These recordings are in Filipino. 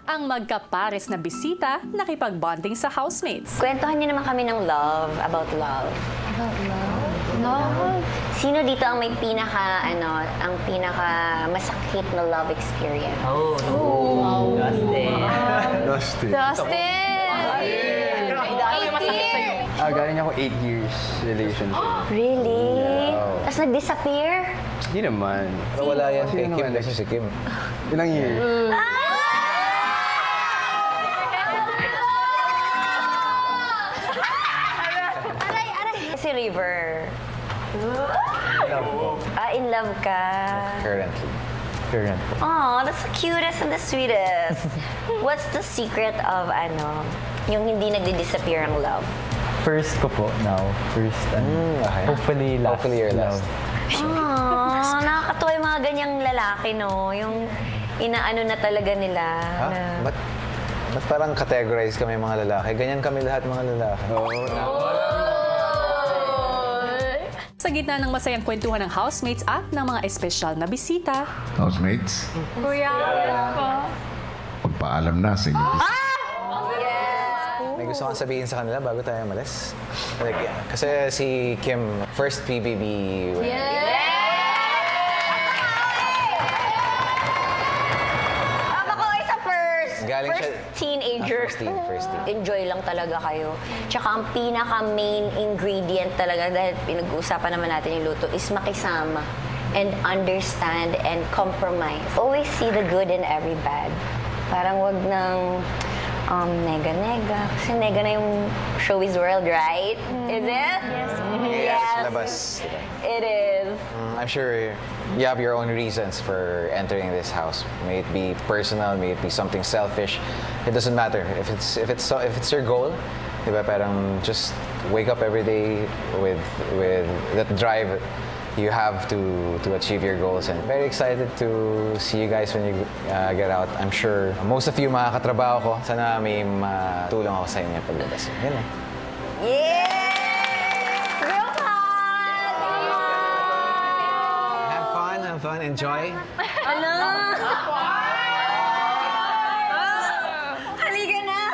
ang magkapares na bisita nakipag-bonding sa housemates. Kwentuhan niyo naman kami ng love, about love. About love? Love? Sino dito ang may ang pinaka masakit na love experience? Dustin. Galing ako 8 years relationship. Really? Yeah. Tapos nag-disappear? Hindi naman. Pero wala yan kay Kim kasi si Kim. Ilang years? Aray! Si River. In love ka? Currently. Oh, that's the cutest and the sweetest. What's the secret of yung hindi nagdi-disappear ang love? First ko po now. First and hopefully last. Hopefully your last. Oh, nakakatuwa yung mga ganyang lalaki, no? Yung inaano na talaga nila. Ha? Ba't parang categorize kami mga lalaki? Ganyan kami lahat mga lalaki. Sa gitna ng masayang kwentuhan ng housemates at ng mga espesyal na bisita. Housemates, Kuya, magpaalam na sa inyo. May gusto kang sabihin sa kanila bago tayo umalis? Like, kasi si Kim, first PBB. Ako isa first. Galing First siya- teenager. First team. Enjoy lang talaga kayo. Tsaka ang pinaka-main ingredient talaga, dahil pinag-uusapan naman natin yung luto, is makisama and understand and compromise. Always see the good in every bad. Parang wag nang nega-nega. Kasi nega na yung showbiz world, right? Is it? Yes. Labas. It is. I'm sure you have your own reasons for entering this house. May it be personal, may it be something selfish. It doesn't matter. If it's your goal, diba, parang just wake up every day with that drive you have to achieve your goals. And very excited to see you guys when you get out. I'm sure most of you makakatrabaho ko. Sana may matulong ako sa inyo paglabas. Yan lang. Group hug! Have fun, enjoy. Halika na!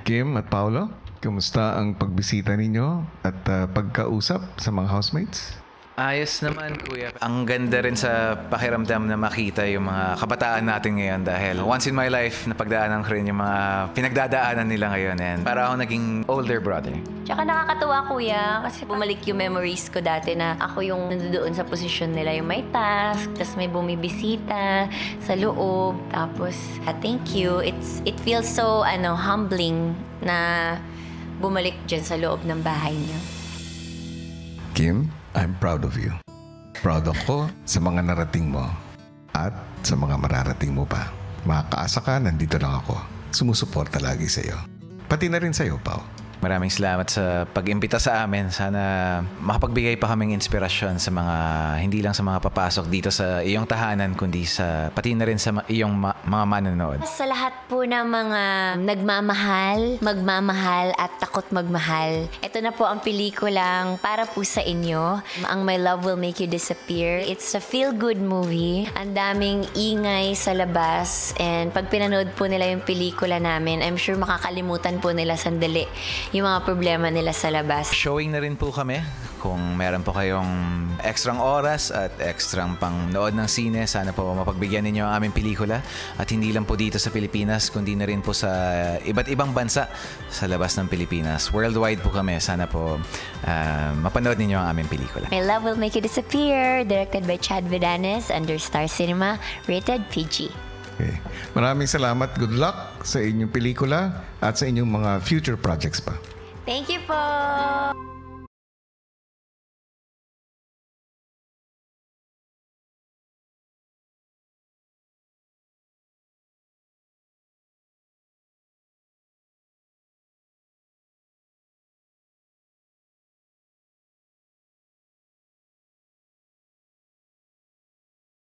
Kim at Paolo, kumusta ang pagbisita ninyo at pagkausap sa mga housemates? Ayos naman, kuya. Ang ganda rin sa pakiramdam na makita yung mga kabataan natin ngayon dahil once in my life, napagdaanan ko rin yung mga pinagdadaanan nila ngayon. And para ako naging older brother. Tsaka nakakatuwa, kuya, kasi bumalik yung memories ko dati na ako yung nandoon sa posisyon nila, yung may task, tapos may bumibisita sa loob, tapos thank you. It feels so humbling na bumalik dyan sa loob ng bahay niyo. Kim, I'm proud of you. Proud ako sa mga narating mo at sa mga mararating mo pa. Makakaasa ka, nandito lang ako. Sumusuporta lagi sa iyo. Pati na rin sa iyo, Pao. Maraming salamat sa pag-imbita sa amin. Sana makapagbigay pa kaming inspirasyon sa mga, hindi lang sa mga papasok dito sa iyong tahanan, kundi pati na rin sa iyong mga manonood. Sa lahat po ng mga magmamahal at takot magmahal, ito na po ang pelikulang para po sa inyo. Ang My Love Will Make You Disappear. It's a feel-good movie. Ang daming ingay sa labas. And pag pinanood po nila yung pelikula namin, I'm sure makakalimutan po nila sandali yung mga problema nila sa labas. Showing na rin po kami. Kung meron po kayong ekstrang oras at ekstrang pang nood ng sine, sana po mapagbigyan ninyo ang aming pelikula. At hindi lang po dito sa Pilipinas, kundi na rin po sa iba't ibang bansa sa labas ng Pilipinas. Worldwide po kami. Sana po mapanood ninyo ang aming pelikula. My Love Will Make You Disappear, directed by Chad Vidanes under Star Cinema, rated PG. Okay. Maraming salamat. Good luck sa inyong pelikula at sa inyong mga future projects pa. Thank you po!